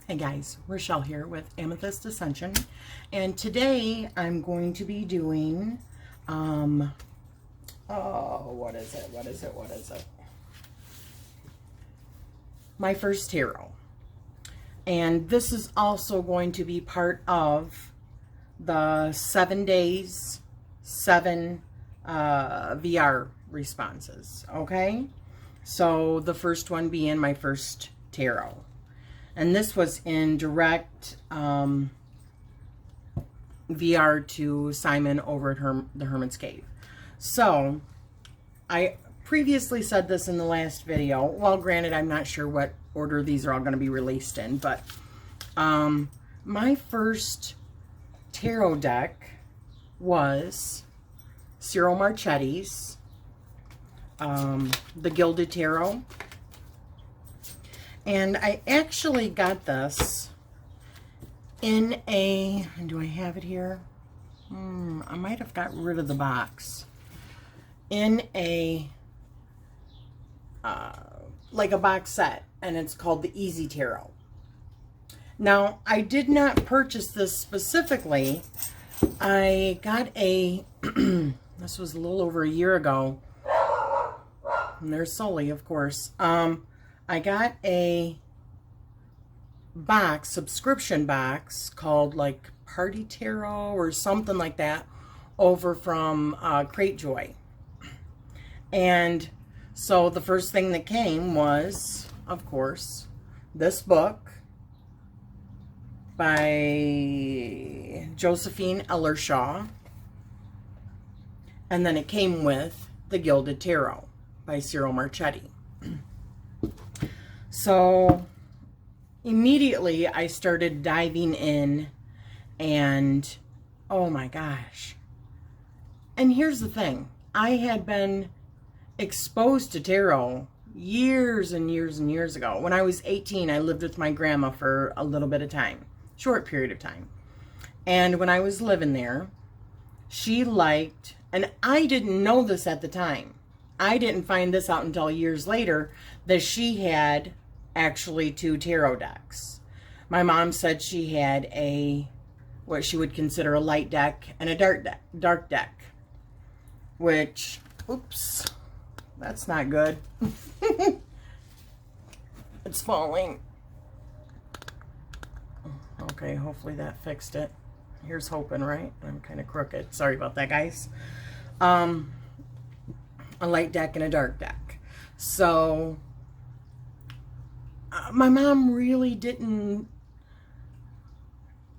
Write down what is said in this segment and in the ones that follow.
Hey guys, Rachele here with Amethyst Ascension, and today I'm going to be doing, what is it? My first tarot. And this is also going to be part of the 7 days, 7 VR responses, okay? So the first one being my first tarot. And this was in direct VR to Simon over at the Hermits Cave. So, I previously said this in the last video. Well, granted, I'm not sure what order these are all going to be released in. But my first tarot deck was Cyril Marchetti's The Gilded Tarot. And I actually got this in a, do I have it here? I might have got rid of the box. In a, like a box set, and it's called the Easy Tarot. Now, I did not purchase this specifically. I got a, this was a little over a year ago. And there's Sully, of course. I got a box, subscription box, called like Party Tarot or something like that, over from Crate Joy. And so the first thing that came was, of course, this book by Josephine Ellershaw. And then it came with The Gilded Tarot by Cyril Marchetti. So immediately I started diving in, and oh my gosh. And here's the thing. I had been exposed to tarot years and years and years ago. When I was 18, I lived with my grandma for a little bit of time, short period of time. And when I was living there, she liked, and I didn't know this at the time. I didn't find this out until years later, that she had actually 2 tarot decks. My mom said she had a, what she would consider a light deck and a dark deck, which, oops, that's not good. It's falling. Okay, hopefully that fixed it. Here's hoping, right? I'm kind of crooked. Sorry about that, guys. A light deck and a dark deck. So my mom really didn't,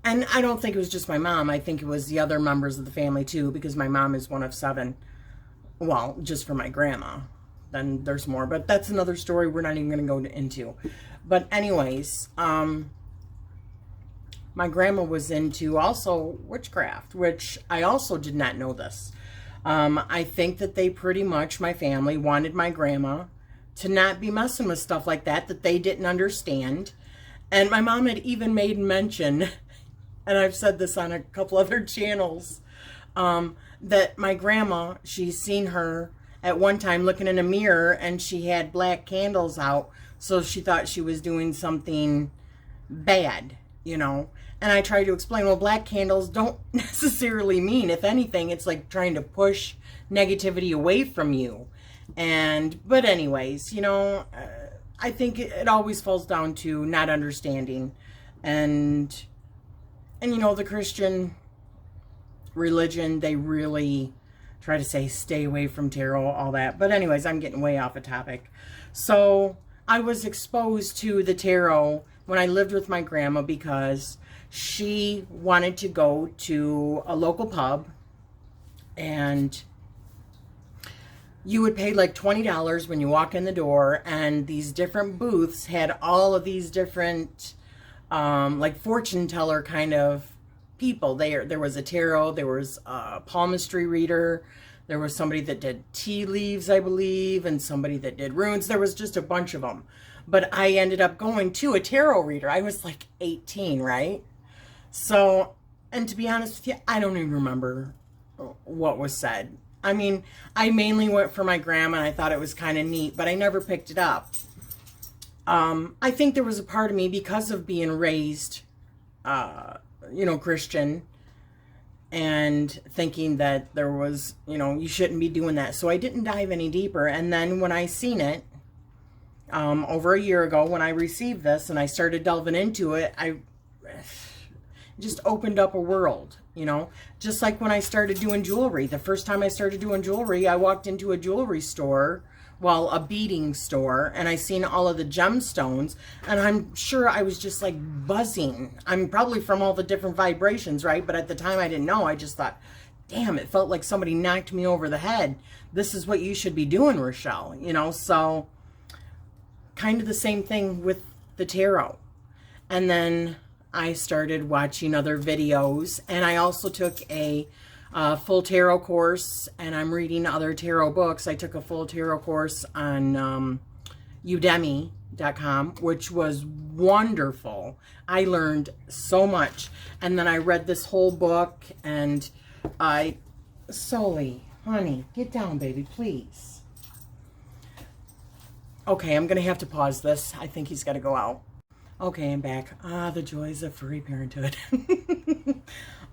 and I don't think it was just my mom. I think it was the other members of the family too, because my mom is one of 7. Well, just for my grandma. Then there's more, but that's another story we're not even going to go into. But anyways, my grandma was into also witchcraft, which I also did not know this. I think that they pretty much, my family, wanted my grandma to not be messing with stuff like that they didn't understand. And my mom had even made mention, and I've said this on a couple other channels, that my grandma, she's seen her at one time looking in a mirror, and she had black candles out, so she thought she was doing something bad, you know. And I tried to explain, well, black candles don't necessarily mean, if anything, it's like trying to push negativity away from you. But anyways, you know, I think it always falls down to not understanding. And you know, the Christian religion, they really try to say, stay away from tarot, all that. But anyways, I'm getting way off a topic. So I was exposed to the tarot when I lived with my grandma because she wanted to go to a local pub, and you would pay like $20 when you walk in the door, and these different booths had all of these different like fortune teller kind of people. There was a tarot, there was a palmistry reader, there was somebody that did tea leaves, I believe, and somebody that did runes. There was just a bunch of them. But I ended up going to a tarot reader. I was like 18, right? So, and to be honest with you, I don't even remember what was said. I mean, I mainly went for my grandma, and I thought it was kind of neat, but I never picked it up. I think there was a part of me, because of being raised, Christian, and thinking that there was, you shouldn't be doing that. So I didn't dive any deeper. And then when I seen it, over a year ago, when I received this and I started delving into it, I just opened up a world, just like when I started doing jewelry. The first time I started doing jewelry, I walked into a jewelry store, a beading store, and I seen all of the gemstones, and I'm sure I was just like buzzing. I'm probably from all the different vibrations, right? But at the time I didn't know. I just thought, damn, it felt like somebody knocked me over the head. This is what you should be doing, Rachele, so kind of the same thing with the tarot. And then I started watching other videos, and I also took a full tarot course, and I'm reading other tarot books. I took a full tarot course on Udemy.com, which was wonderful. I learned so much. And then I read this whole book, and Sully, honey, get down, baby, please. Okay, I'm going to have to pause this. I think he's got to go out. Okay, I'm back. The joys of furry parenthood.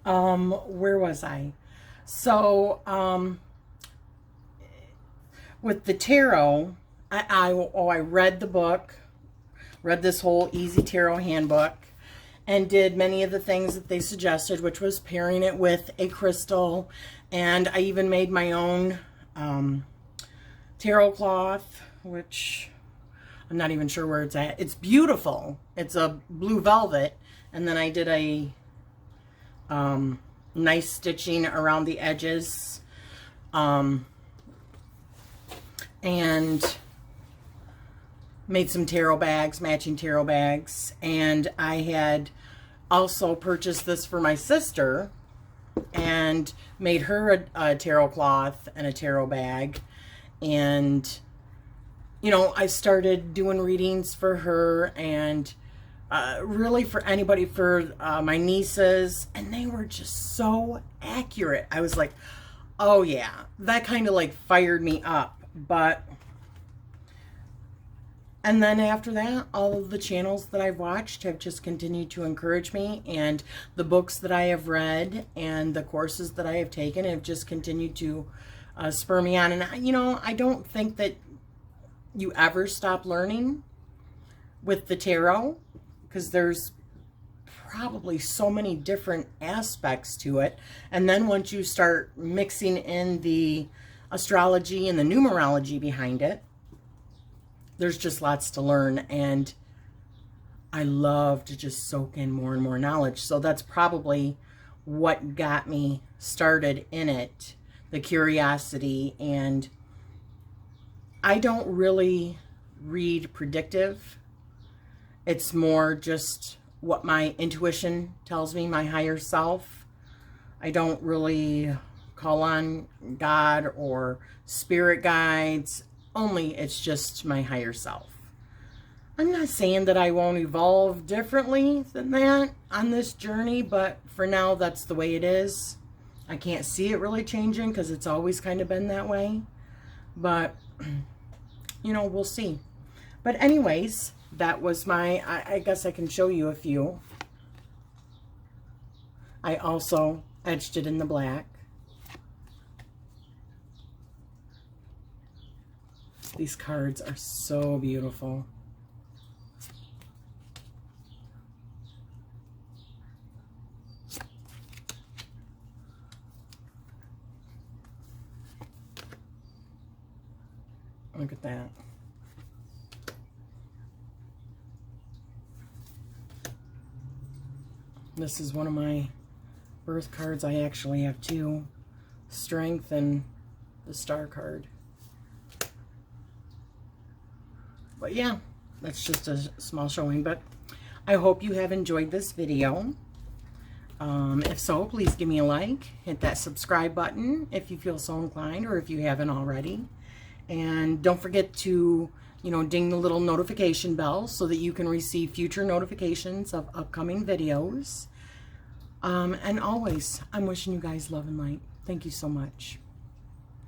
Where was I? So, with the tarot, I read the book, read this whole Easy Tarot Handbook, and did many of the things that they suggested, which was pairing it with a crystal. And I even made my own tarot cloth, which I'm not even sure where it's at. It's beautiful. It's a blue velvet. And then I did a nice stitching around the edges. And made some tarot bags, matching tarot bags. And I had also purchased this for my sister and made her a tarot cloth and a tarot bag. And I started doing readings for her, and really for anybody, for my nieces, and they were just so accurate. I was like, oh yeah, that kind of like fired me up. And then after that, all of the channels that I've watched have just continued to encourage me, and the books that I have read and the courses that I have taken have just continued to spur me on. And I don't think that you ever stop learning with the tarot, because there's probably so many different aspects to it. And then once you start mixing in the astrology and the numerology behind it, there's just lots to learn. And I love to just soak in more and more knowledge. So that's probably what got me started in it, the curiosity. And I don't really read predictive. It's more just what my intuition tells me, my higher self. I don't really call on God or spirit guides. Only it's just my higher self. I'm not saying that I won't evolve differently than that on this journey, but for now, that's the way it is. I can't see it really changing because it's always kind of been that way. But we'll see. But anyways, that was my, I guess I can show you a few. I also etched it in the black. These cards are so beautiful. Look at that. This is one of my birth cards. I actually have two, Strength and the Star card. But yeah, that's just a small showing. But I hope you have enjoyed this video. If so, please give me a like. Hit that subscribe button if you feel so inclined, or if you haven't already. And don't forget to, ding the little notification bell so that you can receive future notifications of upcoming videos. And always, I'm wishing you guys love and light. Thank you so much.